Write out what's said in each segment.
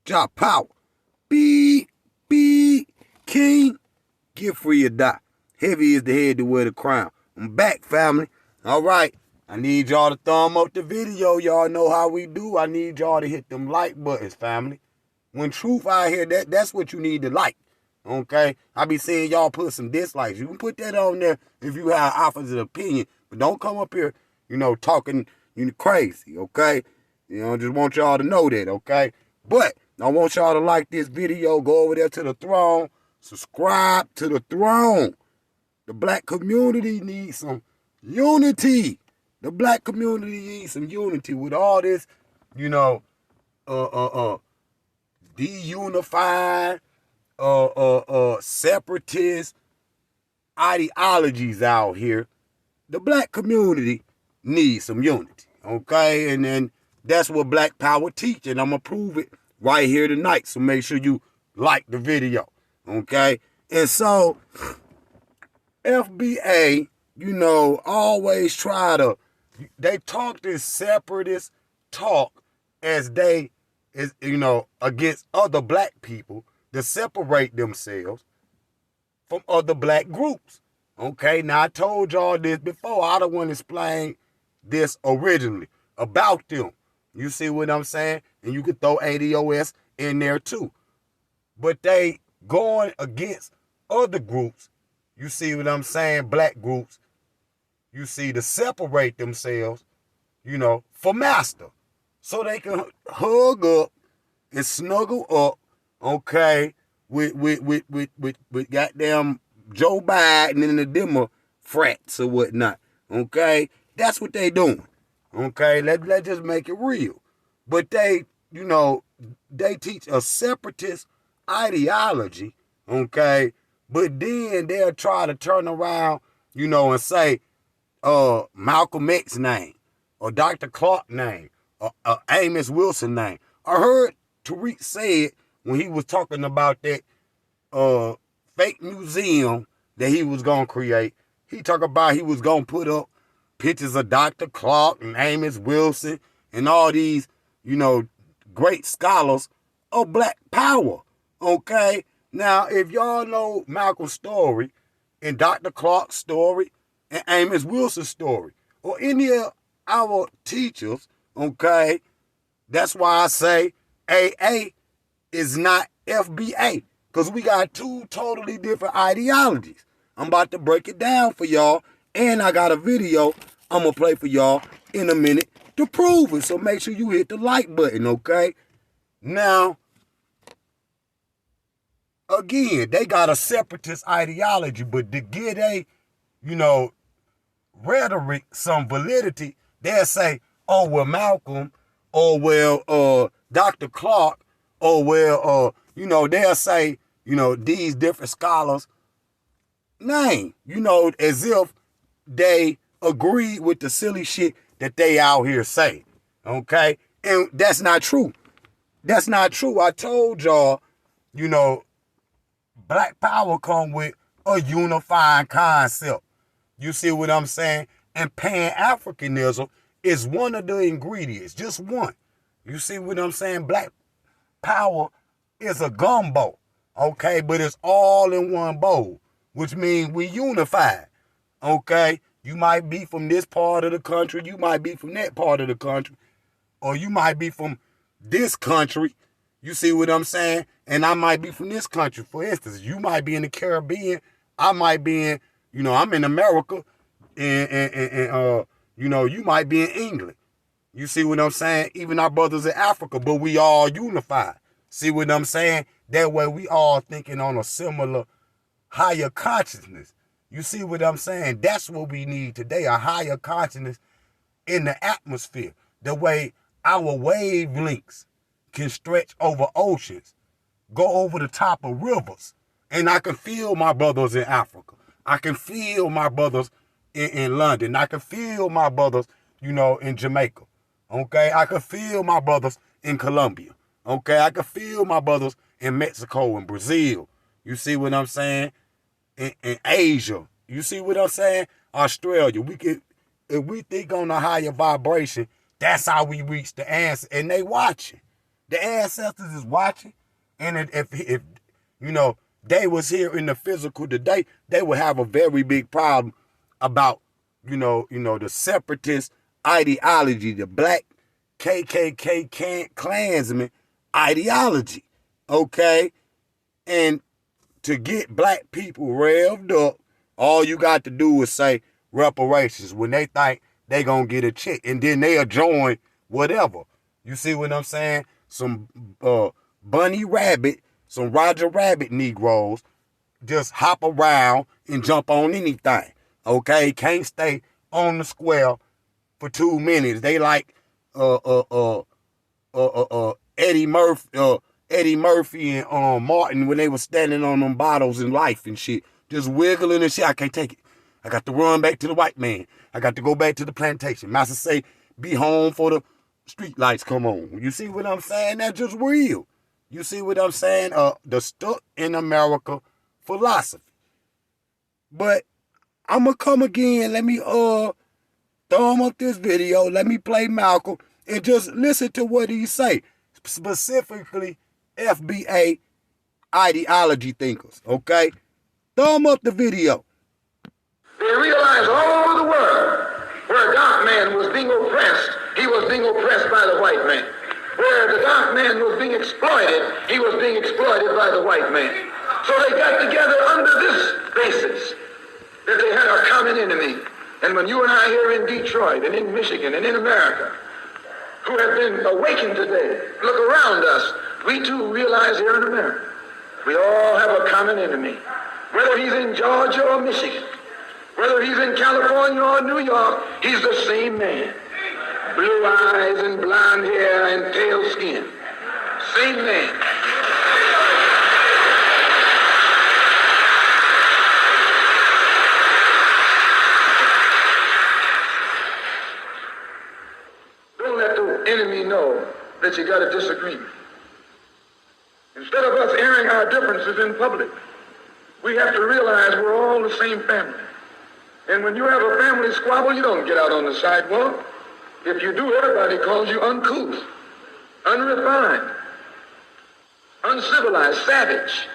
Drop power. Be king. Get free or die. Heavy is the head to wear the crown. I'm back, family. All right. I need y'all to thumb up the video. Y'all know how we do. I need y'all to hit them like buttons, family. When truth out here, that's what you need to like. Okay? I be seeing y'all put some dislikes. You can put that on there if you have opposite opinion. But don't come up here, talking crazy, okay? Just want y'all to know that, okay? But I want y'all to like this video. Go over there to the throne. Subscribe to the throne. The black community needs some unity. The black community needs some unity with all this, deunified, separatist ideologies out here. The black community needs some unity, okay? And then that's what Black Power teach, and I'm going to prove it right here tonight. So make sure you like the video, okay? And so, FBA, always they talk this separatist talk as against other black people to separate themselves from other black groups. Okay, now I told y'all this before. I don't want to explain this originally about them. You see what I'm saying? And you could throw ADOS in there too. But they going against other groups. You see what I'm saying? Black groups. You see, to separate themselves, for master. So they can hug up and snuggle up, okay, with goddamn Joe Biden and the Democrats or whatnot, okay? That's what they doing, okay? Let's just make it real. But they teach a separatist ideology, okay? But then they'll try to turn around, and say Malcolm X name or Dr. Clark name or Amos Wilson name. I heard Tariq say it when he was talking about that fake museum that he was going to create. He talked about he was going to put up pictures of Dr. Clark and Amos Wilson and all these, great scholars of Black Power, okay? Now, if y'all know Malcolm's story and Dr. Clark's story and Amos Wilson's story or any of our teachers, okay, that's why I say AA is not FBA, because we got two totally different ideologies. I'm about to break it down for y'all, and I got a video I'm going to play for y'all in a minute to prove it. So make sure you hit the like button, okay? Now, again, they got a separatist ideology, but to give rhetoric some validity, they'll say, oh, well, Malcolm, oh, well, Dr. Clark, oh, well, they'll say, these different scholars' name, as if they agree with the silly shit that they out here say, okay? And that's not true. That's not true. I told y'all, Black Power come with a unifying concept. You see what I'm saying? And Pan-Africanism is one of the ingredients, just one. You see what I'm saying? Black Power is a gumbo, okay? But it's all in one bowl, which means we unified, okay? You might be from this part of the country, you might be from that part of the country, or you might be from this country. You see what I'm saying? And I might be from this country. For instance, you might be in the Caribbean, I might be in, I'm in America, and you might be in England. You see what I'm saying? Even our brothers in Africa, but we all unified. See what I'm saying? That way we all thinking on a similar higher consciousness. You see what I'm saying? That's what we need today, a higher consciousness in the atmosphere. The way our wavelengths can stretch over oceans, go over the top of rivers. And I can feel my brothers in Africa. I can feel my brothers in London. I can feel my brothers, in Jamaica. Okay? I can feel my brothers in Colombia. Okay? I can feel my brothers in Mexico and Brazil. You see what I'm saying? In Asia. You see what I'm saying? Australia. If we think on a higher vibration, that's how we reach the answer. And they watching. The ancestors is watching, and if you know they was here in the physical today, they would have a very big problem about the separatist ideology, the black KKK Klansman ideology, okay? And to get black people revved up, all you got to do is say reparations when they think they gonna get a check, and then they'll join whatever. You see what I'm saying? Some Bunny Rabbit, some Roger Rabbit Negroes just hop around and jump on anything, okay? Can't stay on the square for 2 minutes. They like Eddie Murphy and Martin when they were standing on them bottles in Life and shit, just wiggling and shit. I can't take it. I got to run back to the white man. I got to go back to the plantation. Master say, be home for the street lights come on. You see what I'm saying? That's just real. You see what I'm saying? The stuck in America philosophy. But I'm going to come again. Let me thumb up this video. Let me play Malcolm and just listen to what he say. Specifically, FBA ideology thinkers, okay? Thumb up the video. They realized all over the world where a dark man was being oppressed, he was being oppressed by the white man. Where the dark man was being exploited, he was being exploited by the white man. So they got together under this basis, that they had a common enemy. And when you and I here in Detroit and in Michigan and in America, who have been awakened today, look around us, we too realize here in America, we all have a common enemy. Whether he's in Georgia or Michigan, whether he's in California or New York, he's the same man. Blue eyes and blonde hair and pale skin. Same man. Don't let the enemy know that you got a disagreement. Instead of us airing our differences in public, we have to realize we're all the same family. And when you have a family squabble, you don't get out on the sidewalk. If you do, everybody calls you uncouth, unrefined, uncivilized, savage.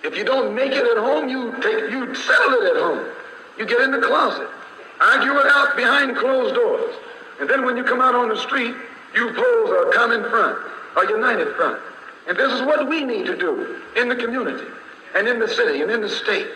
If you don't make it at home, you settle it at home. You get in the closet, argue it out behind closed doors. And then when you come out on the street, you pose a common front, a united front. And this is what we need to do in the community and in the city and in the state.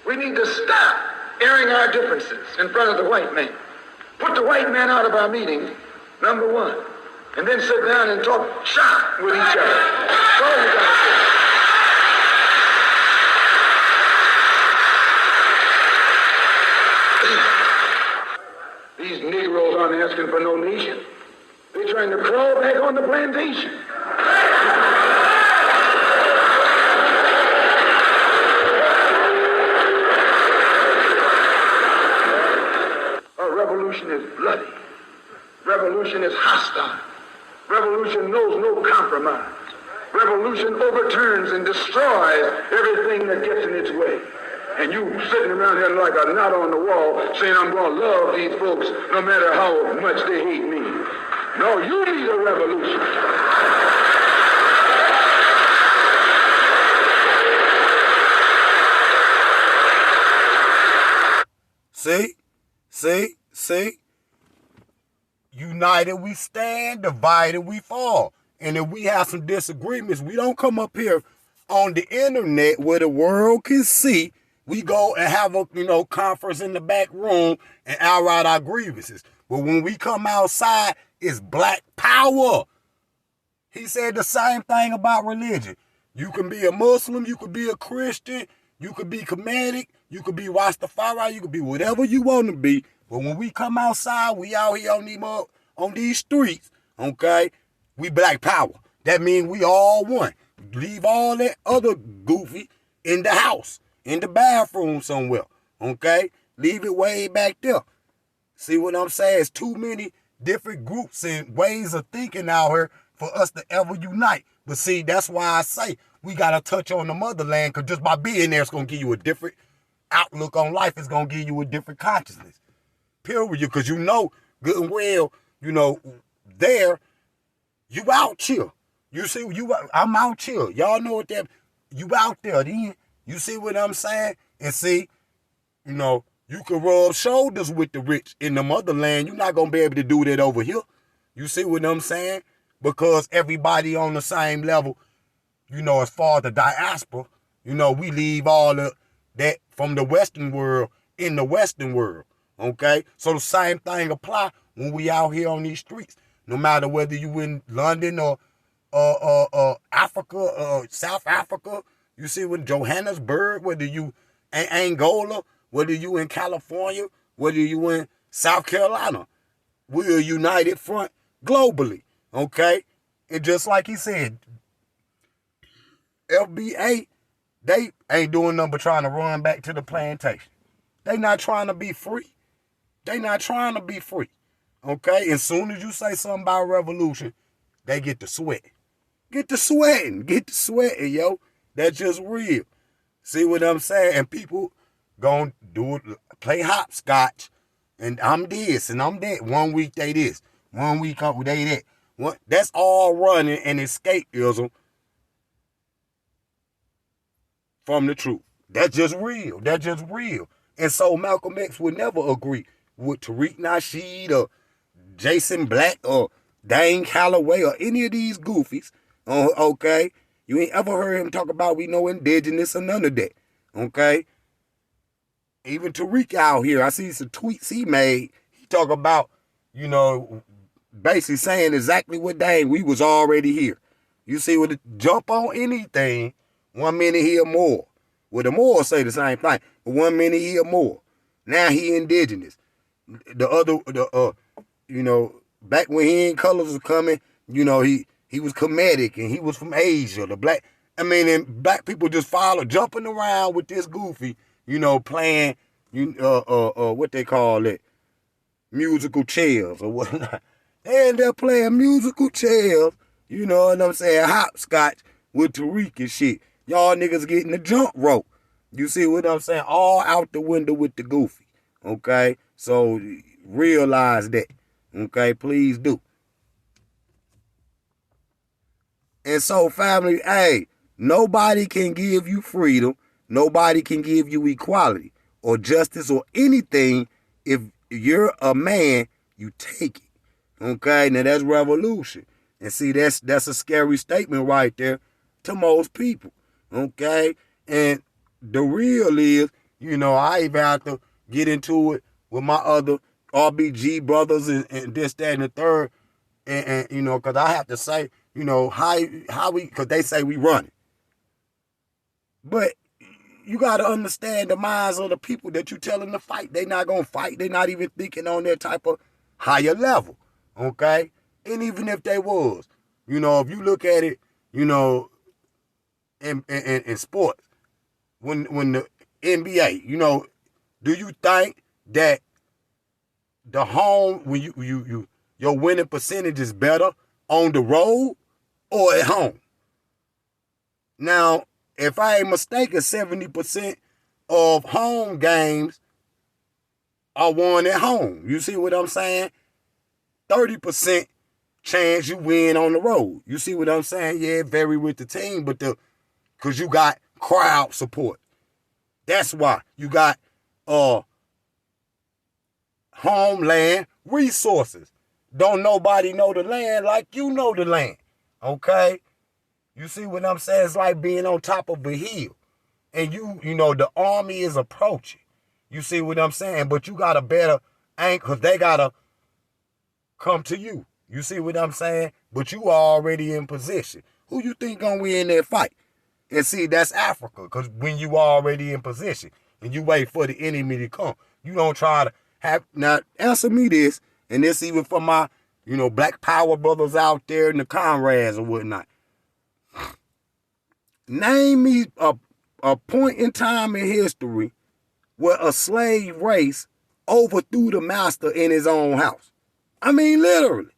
We need to stop airing our differences in front of the white man. Put the white man out of our meeting, number one, and then sit down and talk shop with each other. That's all you got to do. These Negroes aren't asking for no nation. They're trying to crawl back on the plantation. Revolution is bloody. Revolution is hostile. Revolution knows no compromise. Revolution overturns and destroys everything that gets in its way. And you sitting around here like a knot on the wall saying, I'm going to love these folks no matter how much they hate me. No, you need a revolution. See? United we stand, divided we fall. And if we have some disagreements, we don't come up here on the internet where the world can see. We go and have a conference in the back room and outright our grievances. But when we come outside, it's black power. He said the same thing about religion. You can be a Muslim, you could be a Christian, you could be Kemetic, you could be Rastafari, you could be whatever you want to be. But when we come outside, we out here on these streets, okay? We black power. That means we all one. Leave all that other goofy in the house, in the bathroom somewhere, okay? Leave it way back there. See what I'm saying? It's too many different groups and ways of thinking out here for us to ever unite. But see, that's why I say we got to touch on the motherland, because just by being there, it's going to give you a different outlook on life. It's going to give you a different consciousness. Period. Because you know good and well, there, you out here. You see, I'm out here. Y'all know what that, you out there then. You see what I'm saying? And see, you know, you can rub shoulders with the rich in the motherland. You're not going to be able to do that over here. You see what I'm saying? Because everybody on the same level, you know, as far as the diaspora, you know, we leave all of that from the Western world in the Western world, okay? So the same thing apply when we out here on these streets. No matter whether you in London or Africa, South Africa, you see with Johannesburg, whether you in Angola, whether you in California, whether you in South Carolina, we're a united front globally, okay? And just like he said, FBA, they ain't doing nothing but trying to run back to the plantation. They not trying to be free. They not trying to be free, okay? As soon as you say something about revolution, they get to sweat. Get to sweating, yo. That's just real. See what I'm saying? And people gonna do it, play hopscotch, and I'm this and I'm that. 1 week they this, 1 week they that. That's all running and escapism from the truth. That's just real. That's just real. And so Malcolm X would never agree with Tariq Nasheed or Jason Black or Dane Calloway or any of these goofies. Okay? You ain't ever heard him talk about we know indigenous or none of that. Okay? Even Tariq out here, I see some tweets he made. He talk about, you know, basically saying exactly what Dane, we was already here. You see, with the jump on anything, 1 minute here more. Well, the Moors say the same thing. 1 minute here more. Now he indigenous. You know, back when he in colors was coming, you know, he was Kemetic and he was from Asia. And black people just jumping around with this goofy, you know, playing, what they call it, musical chairs or whatnot. And they're playing musical chairs, you know what I'm saying, hopscotch with Tariq and shit. Y'all niggas getting the jump rope. You see what I'm saying? All out the window with the goofy. Okay? So realize that. Okay? Please do. And so, family, hey, nobody can give you freedom. Nobody can give you equality or justice or anything. If you're a man, you take it. Okay? Now that's revolution. And see, that's a scary statement right there to most people. Okay? And the real is, you know, I even have to get into it with my other RBG brothers and this, that, and the third. And you know, because I have to say, you know, how we, because they say we run it. But you got to understand the minds of the people that you telling to fight. They not going to fight. They not even thinking on that type of higher level. Okay? And even if they was, you know, if you look at it, you know, in sports, when the NBA, you know, do you think that the home, when your winning percentage is better on the road or at home? Now, if I ain't mistaken, 70% of home games are won at home. You see what I'm saying? 30% chance you win on the road. You see what I'm saying? Yeah, it vary with the team, but because you got crowd support. That's why you got homeland resources. Don't nobody know the land like you know the land. Okay? You see what I'm saying? It's like being on top of a hill. And you know, the army is approaching. You see what I'm saying? But you got a better angle because they got to come to you. You see what I'm saying? But you are already in position. Who you think gonna win that fight? And see, that's Africa. Because when you already in position and you wait for the enemy to come, you don't try to have... Now, answer me this, and this even for my, you know, black power brothers out there and the comrades or whatnot. Name me a point in time in history where a slave race overthrew the master in his own house. I mean, literally.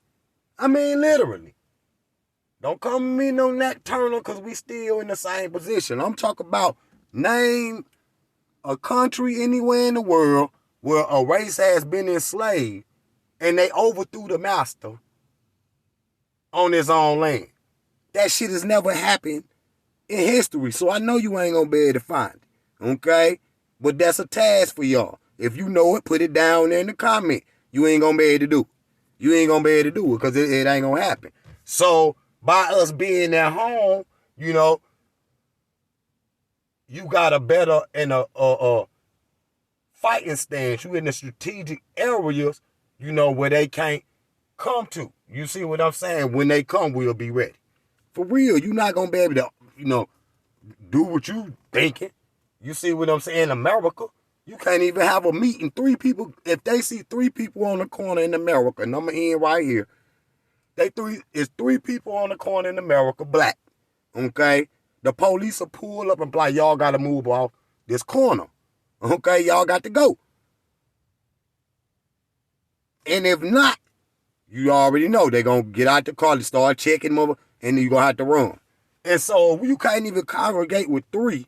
Don't come to me no Nat Turner because we still in the same position. I'm talking about name a country anywhere in the world where a race has been enslaved and they overthrew the master on his own land. That shit has never happened in history. So I know you ain't gonna be able to find it. Okay? But that's a task for y'all. If you know it, put it down there in the comment. You ain't gonna be able to do it. You ain't gonna be able to do it because it ain't gonna happen. So by us being at home, you know, you got a better and a fighting stance. You in the strategic areas, you know, where they can't come to. You see what I'm saying? When they come, we'll be ready. For real, you're not gonna be able to, you know, do what you thinking. You see what I'm saying? In America, you can't even have a meeting. 3 people, if they see 3 people on the corner in America, and I'm gonna end right here. It's 3 people on the corner in America, black. Okay? The police will pull up and be like, y'all gotta move off this corner. Okay, y'all got to go. And if not, you already know they're gonna get out the car and start checking them over, and then you're gonna have to run. And so you can't even congregate with 3.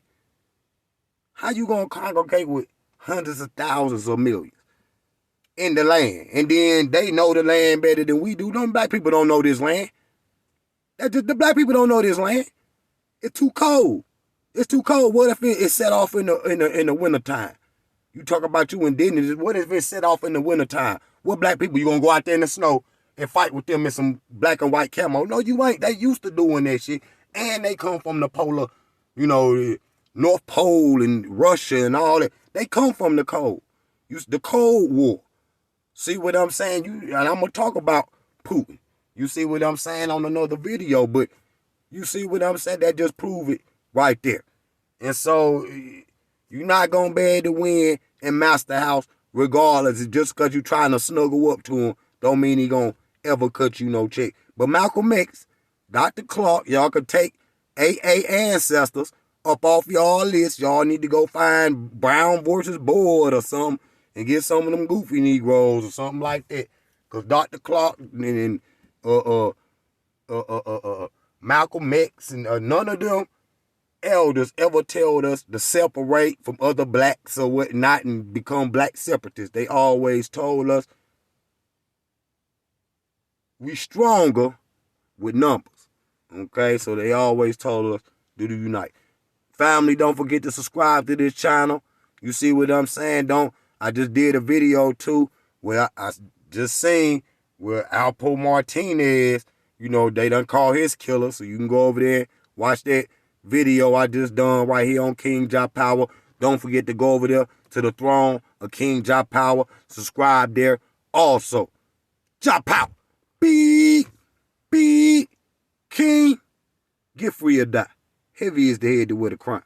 How you gonna congregate with hundreds of thousands or millions in the land? And then they know the land better than we do. Them black people don't know this land. The black people don't know this land. It's too cold. It's too cold. What if it's set off in the wintertime? You talk about you indigenous. What if it's set off in the wintertime? What black people, you gonna go out there in the snow and fight with them in some black and white camo? No, you ain't. They used to doing that shit. And they come from the polar, you know, North Pole and Russia and all that. They come from the cold. The Cold War. See what I'm saying? And I'm going to talk about Putin. You see what I'm saying on another video, but you see what I'm saying? That just prove it right there. And so you're not going to be able to win in Master House regardless. Just because you're trying to snuggle up to him don't mean he going to ever cut you no check. But Malcolm X, Dr. Clark, y'all could take AA ancestors up off y'all list. Y'all need to go find Brown versus Board or something and get some of them goofy Negroes or something like that. Because Dr. Clark and Malcolm X and none of them elders ever told us to separate from other blacks or whatnot and become black separatists. They always told us we stronger with numbers. Okay, so they always told us to unite. Family, don't forget to subscribe to this channel. You see what I'm saying? I just did a video too where I just seen where Alpo Martinez, you know, they done call his killer. So you can go over there, watch that video I just done right here on King Jah Power. Don't forget to go over there to the throne of King Jah Power. Subscribe there also. Jah Power. Beep. King. Get free or die. Heavy is the head to wear the crown.